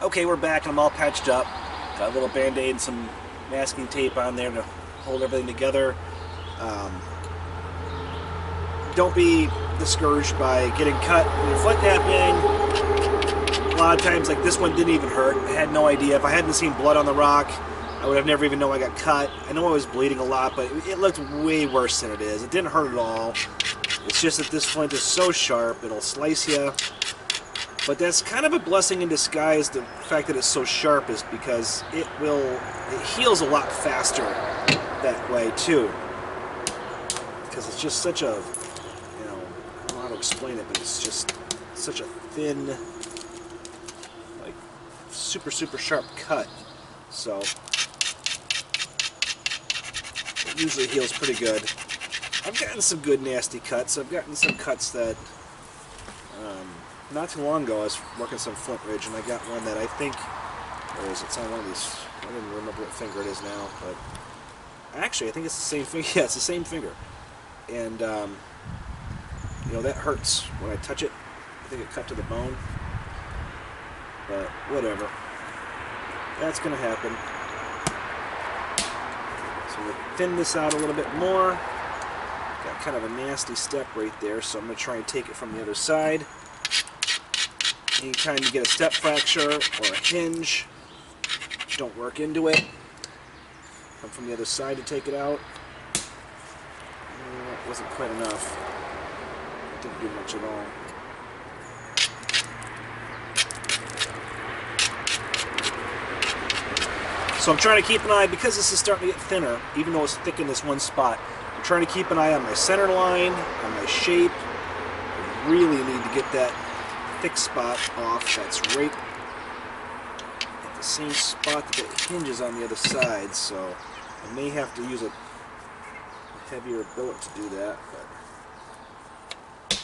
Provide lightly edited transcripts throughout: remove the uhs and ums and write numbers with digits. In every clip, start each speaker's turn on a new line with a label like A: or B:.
A: Okay, we're back and I'm all patched up. Got a little band-aid and some masking tape on there to hold everything together. Don't be discouraged by getting cut when you're flint knapping. A lot of times, like this one didn't even hurt. I had no idea. If I hadn't seen blood on the rock, I would have never even known I got cut. I know I was bleeding a lot, but it looked way worse than it is. It didn't hurt at all. It's just that this flint is so sharp, it'll slice you. But that's kind of a blessing in disguise, the fact that it's so sharp, is because it heals a lot faster that way too. Because it's just such a, I don't know how to explain it, but it's just such a thin, like, super sharp cut. So it usually heals pretty good. I've gotten some good nasty cuts. I've gotten some cuts that, not too long ago I was working some Flintridge and I got one that I think, where is it? It's on one of these, I don't even remember what finger it is now, but actually I think it's the same finger. Yeah, it's the same finger. And, you know, that hurts when I touch it. I think it cut to the bone. But whatever. That's going to happen. So I'm going to thin this out a little bit more. Got kind of a nasty step right there, so I'm going to try and take it from the other side. Anytime you get a step fracture or a hinge, don't work into it. Come from the other side to take it out. That wasn't quite enough. It didn't do much at all. So I'm trying to keep an eye, because this is starting to get thinner, even though it's thick in this one spot, I'm trying to keep an eye on my center line, on my shape. I really need to get that thick spot off. That's right at the same spot that it hinges on the other side, so I may have to use a heavier billet to do that. But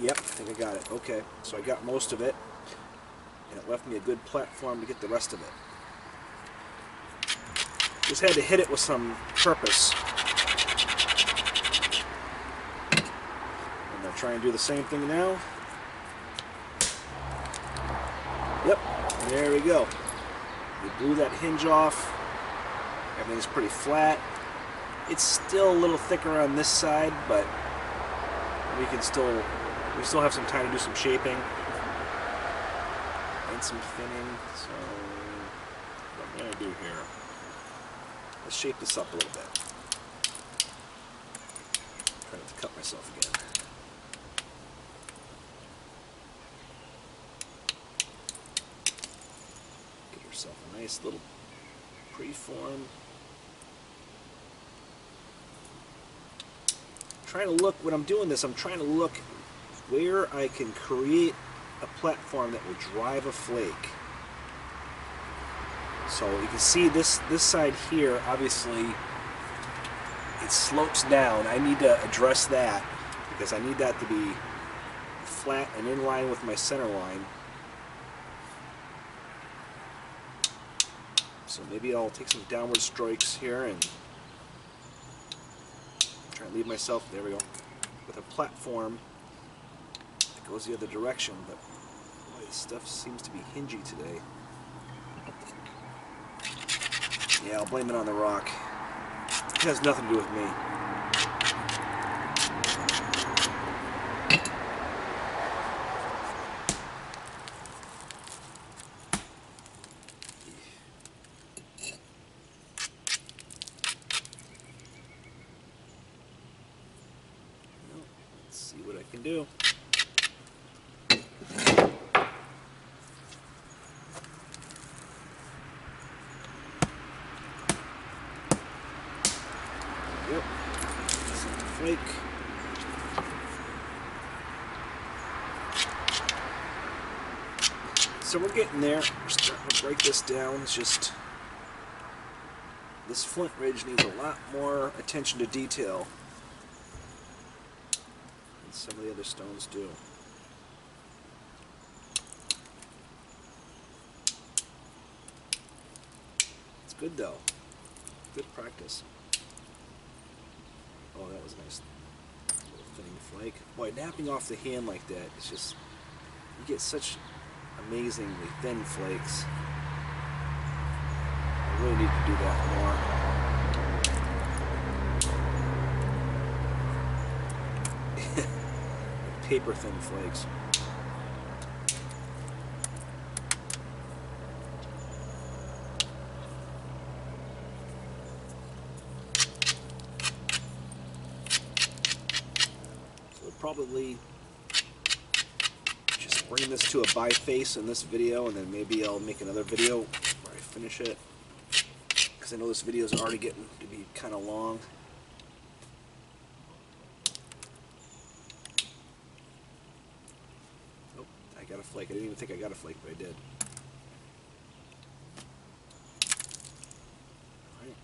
A: yep, I think I got it. Okay, so I got most of it, and it left me a good platform to get the rest of it. Just had to hit it with some purpose. Try and do the same thing now. Yep, there we go. We blew that hinge off. Everything's pretty flat. It's still a little thicker on this side, but we still have some time to do some shaping and some thinning. So what I'm gonna do here, let's shape this up a little bit. Try not to cut myself again. A nice little preform. Trying to look, when I'm doing this, I'm trying to look where I can create a platform that will drive a flake. So you can see this side here, obviously it slopes down. I need to address that because I need that to be flat and in line with my center line. So maybe I'll take some downward strokes here and try and leave myself, there we go, with a platform that goes the other direction. But boy, this stuff seems to be hingy today. Yeah, I'll blame it on the rock. It has nothing to do with me. See what I can do. Yep. Flake. So we're getting there. We're starting to break this down. It's just this Flintridge needs a lot more attention to detail. Some of the other stones do. It's good though. Good practice. Oh, that was nice. Little thinning flake. Boy, napping off the hand like that, it's just You get such amazingly thin flakes. I really need to do that more. Paper thin flakes. So probably just bring this to a by face in this video, and then maybe I'll make another video where I finish it, because I know this video is already getting to be kind of long. Oh, I got a flake. I didn't even think I got a flake, but I did. Alright.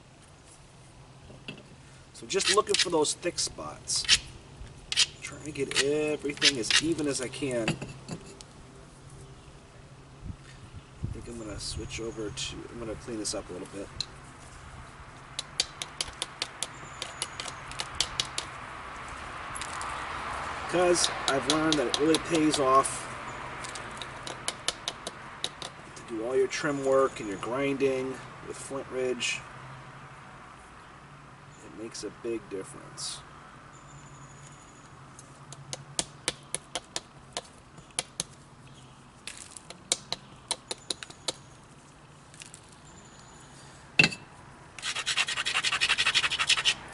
A: So just looking for those thick spots. Trying to get everything as even as I can. I think I'm going to switch over to, I'm going to clean this up a little bit. Because I've learned that it really pays off to do all your trim work and your grinding with Flintridge. It makes a big difference.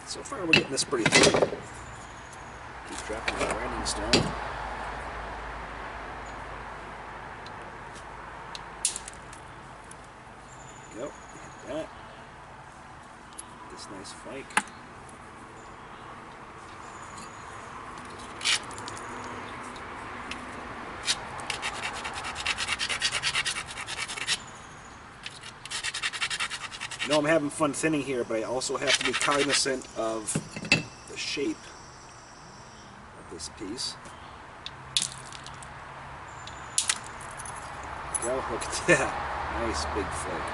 A: So far we're getting this pretty thick. Keep dropping the grinding stone. There we go. Hit that. This nice flake. I know I'm having fun thinning here, but I also have to be cognizant of the shape of this piece. There we go, look at that. Nice big flake.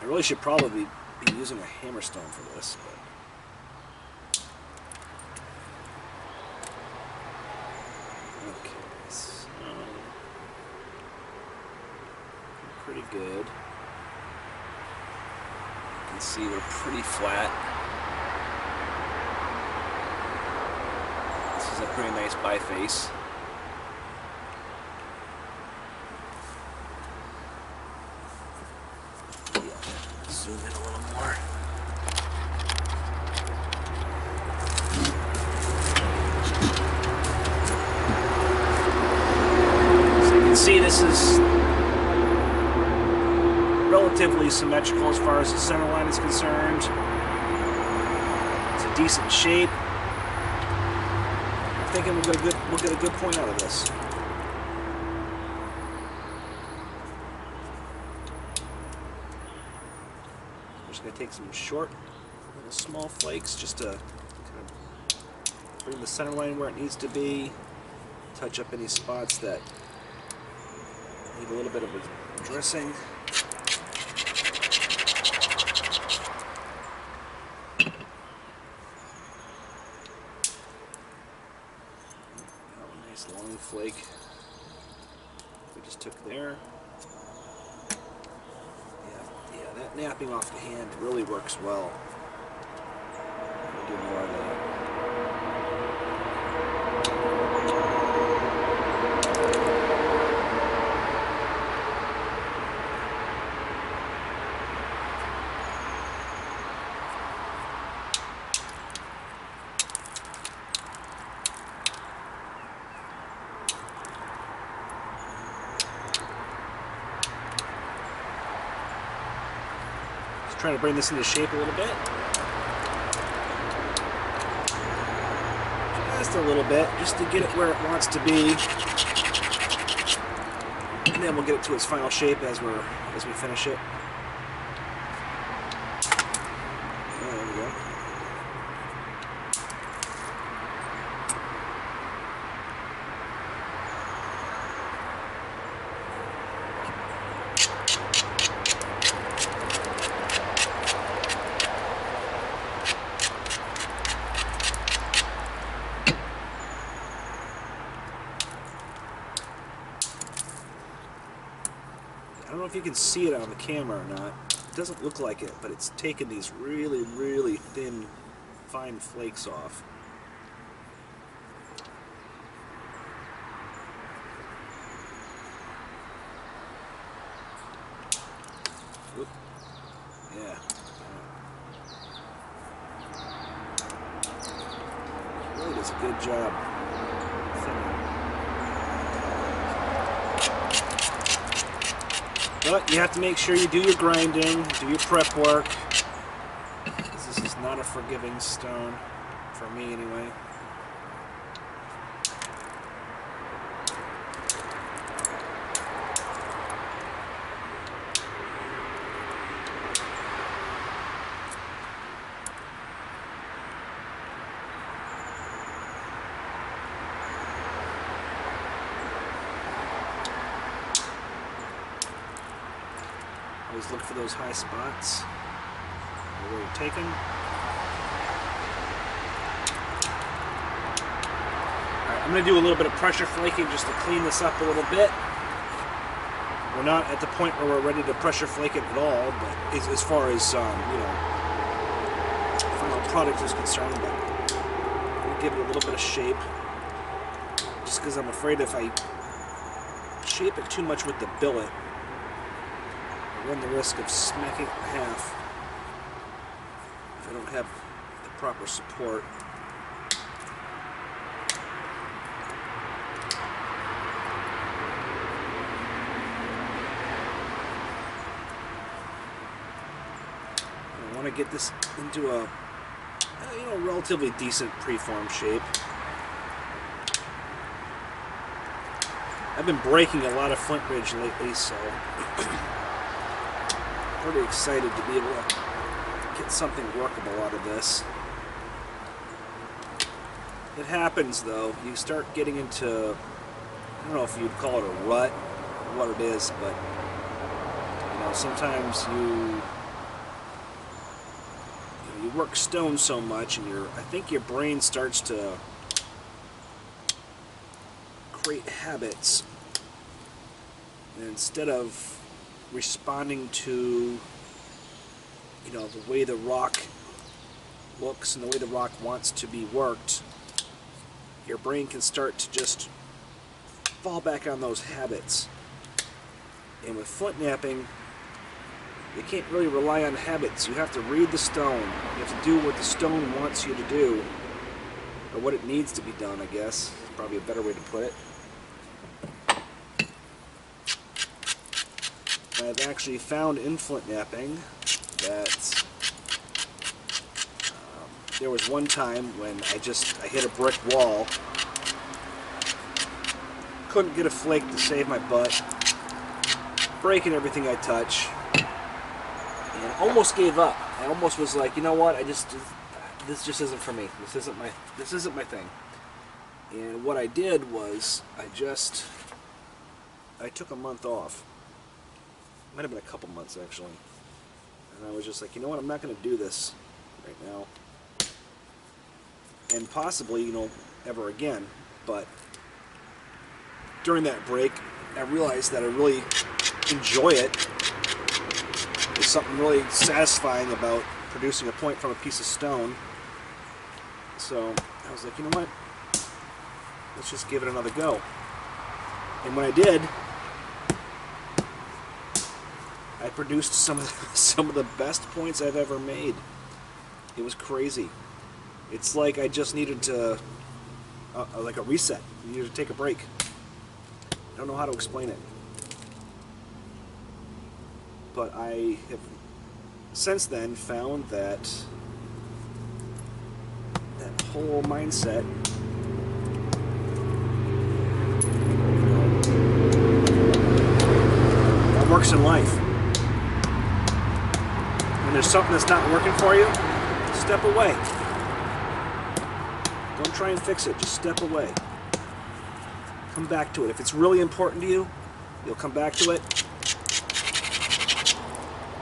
A: I really should probably be using a hammer stone for this, but pretty good. You can see they're pretty flat. This is a pretty nice biface. Yeah, zoom in a little more. So you can see this is relatively symmetrical as far as the center line is concerned. It's a decent shape. I'm thinking we'll get a good point out of this. I'm just going to take some short, little small flakes just to kind of bring the center line where it needs to be, touch up any spots that need a little bit of a dressing. Long flake we just took there. Yeah, that napping off the hand really works well. We'll do more of that. Trying to bring this into shape a little bit. Just a little bit, just to get it where it wants to be. And then we'll get it to its final shape as we finish it. Oh, there we go. if you can see it on the camera or not. It doesn't look like it, but it's taken these really, really thin, fine flakes off. Oop. Yeah. Really does a good job. But you have to make sure you do your grinding, do your prep work. This is not a forgiving stone, for me anyway. Always look for those high spots where you're taken. Alright, I'm going to do a little bit of pressure flaking just to clean this up a little bit. We're not at the point where we're ready to pressure flake it at all, but as far as, you know, final product is concerned, but I'm going to give it a little bit of shape. Just because I'm afraid if I shape it too much with the billet, run the risk of smacking it in half if I don't have the proper support. I want to get this into a relatively decent preform shape. I've been breaking a lot of Flintridge lately, so pretty excited to be able to get something workable out of this. It happens though, you start getting into, I don't know if you'd call it a rut or what it is, but you know, sometimes you work stone so much and I think your brain starts to create habits, and instead of responding to, you know, the way the rock looks and the way the rock wants to be worked, your brain can start to just fall back on those habits. And with flint knapping, you can't really rely on habits. You have to read the stone. You have to do what the stone wants you to do, or what it needs to be done, I guess. Probably a better way to put it. I've actually found in flint knapping that there was one time when I hit a brick wall, couldn't get a flake to save my butt, breaking everything I touch, and almost gave up. I almost was like, you know what, this just isn't for me. This isn't my thing. And what I did was I took a month off. Might have been a couple months actually, and I was just like, you know what, I'm not going to do this right now, and possibly, you know, ever again. But during that break, I realized that I really enjoy it. There's something really satisfying about producing a point from a piece of stone. So I was like, you know what, let's just give it another go. And when I did, I produced some of the best points I've ever made. It was crazy. It's like I just needed to, like a reset. You needed to take a break. I don't know how to explain it. But I have since then found that whole mindset that works in life. When there's something that's not working for you, step away. Don't try and fix it, just step away. Come back to it. If it's really important to you, you'll come back to it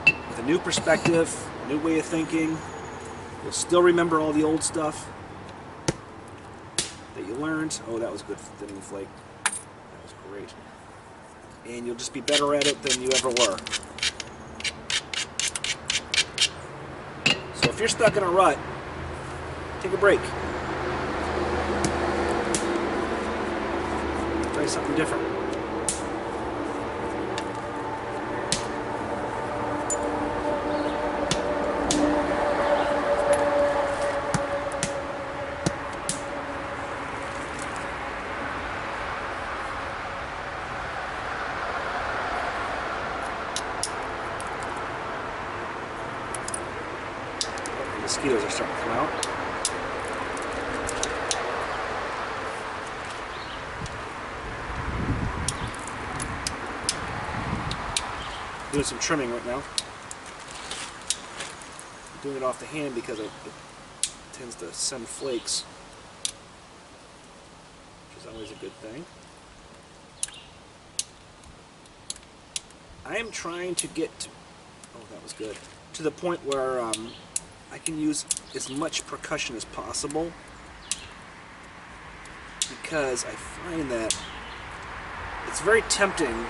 A: with a new perspective, a new way of thinking. You'll still remember all the old stuff that you learned. Oh, that was good thinning flake. That was great. and you'll just be better at it than you ever were. So if you're stuck in a rut, take a break. Try something different. Mosquitoes are starting to come out. Doing some trimming right now. I'm doing it off the hand because it tends to send flakes, which is always a good thing. I am trying to get to, oh, that was good, to the point where I can use as much percussion as possible, because I find that it's very tempting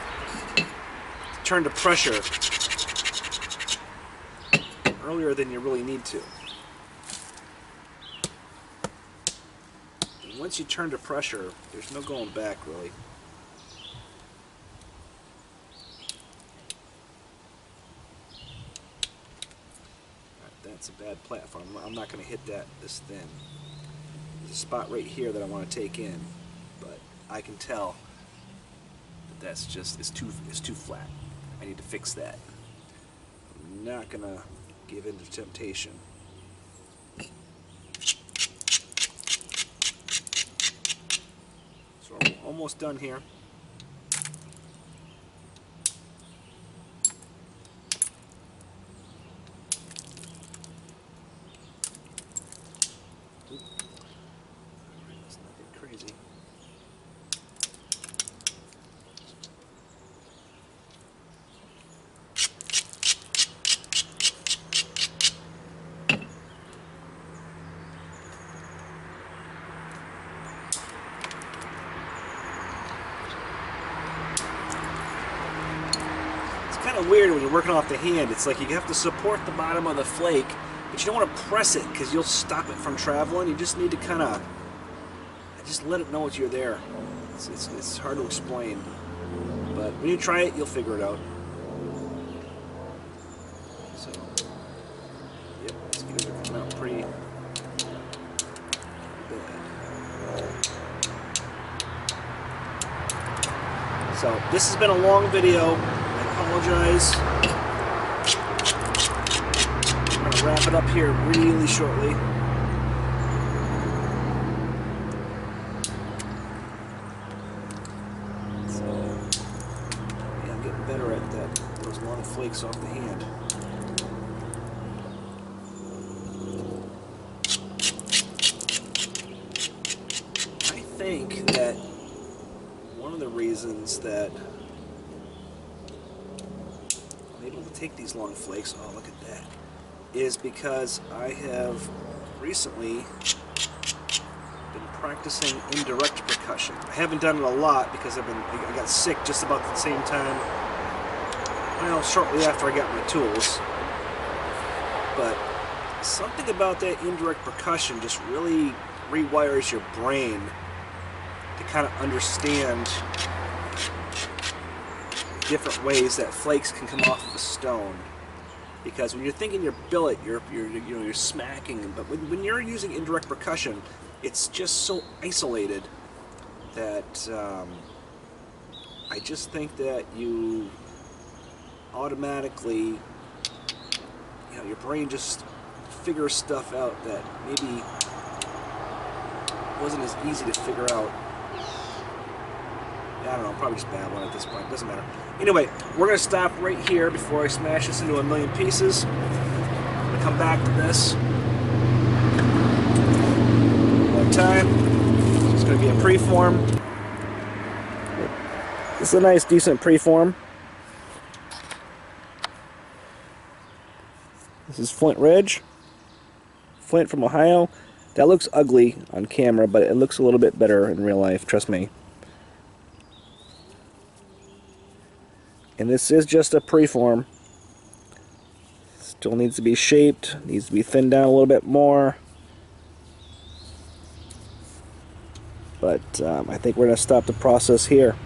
A: to turn to pressure earlier than you really need to. And once you turn to pressure, there's no going back, really. That's a bad platform. I'm not going to hit that this thin. There's a spot right here that I want to take in, but I can tell that that's just, it's too flat. I need to fix that. I'm not going to give in to temptation. So I'm almost done here. Let's not get crazy. Kind of weird when you're working off the hand. It's like you have to support the bottom of the flake, but you don't want to press it because you'll stop it from traveling. You just need to kind of just let it know that you're there. It's hard to explain, but when you try it, you'll figure it out. So, yep, mosquitoes are coming out pretty bad. So this has been a long video. Apologize. I'm going to wrap it up here really shortly. So, yeah, I'm getting better at that. Those long flakes off the hand. I think that one of the reasons that able to take these long flakes, oh look at that, is because I have recently been practicing indirect percussion. I haven't done it a lot because I got sick just about the same time, well, shortly after I got my tools. But something about that indirect percussion just really rewires your brain to kind of understand different ways that flakes can come off of a stone. Because when you're thinking your billet, you're smacking, but when you're using indirect percussion, it's just so isolated that I just think that you automatically, your brain just figures stuff out that maybe wasn't as easy to figure out. I don't know, I'm probably just babbling at this point, doesn't matter. Anyway, we're going to stop right here before I smash this into a million pieces. I'm going to come back to this one time. It's going to be a preform. This is a nice, decent preform. This is Flintridge. Flint from Ohio. That looks ugly on camera, but it looks a little bit better in real life, trust me. And this is just a preform. Still needs to be shaped, needs to be thinned down a little bit more. But I think we're going to stop the process here.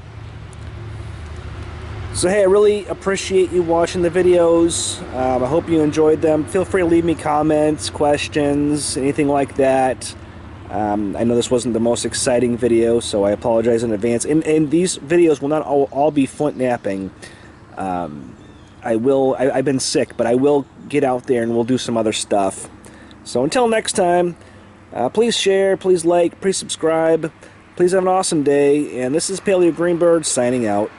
A: So hey, I really appreciate you watching the videos. I hope you enjoyed them. Feel free to leave me comments, questions, anything like that. I know this wasn't the most exciting video, so I apologize in advance. And these videos will not all be flint knapping. I've been sick, but I will get out there and we'll do some other stuff. So until next time, please share, please like, please subscribe, please have an awesome day, and this is Paleo Greenbird signing out.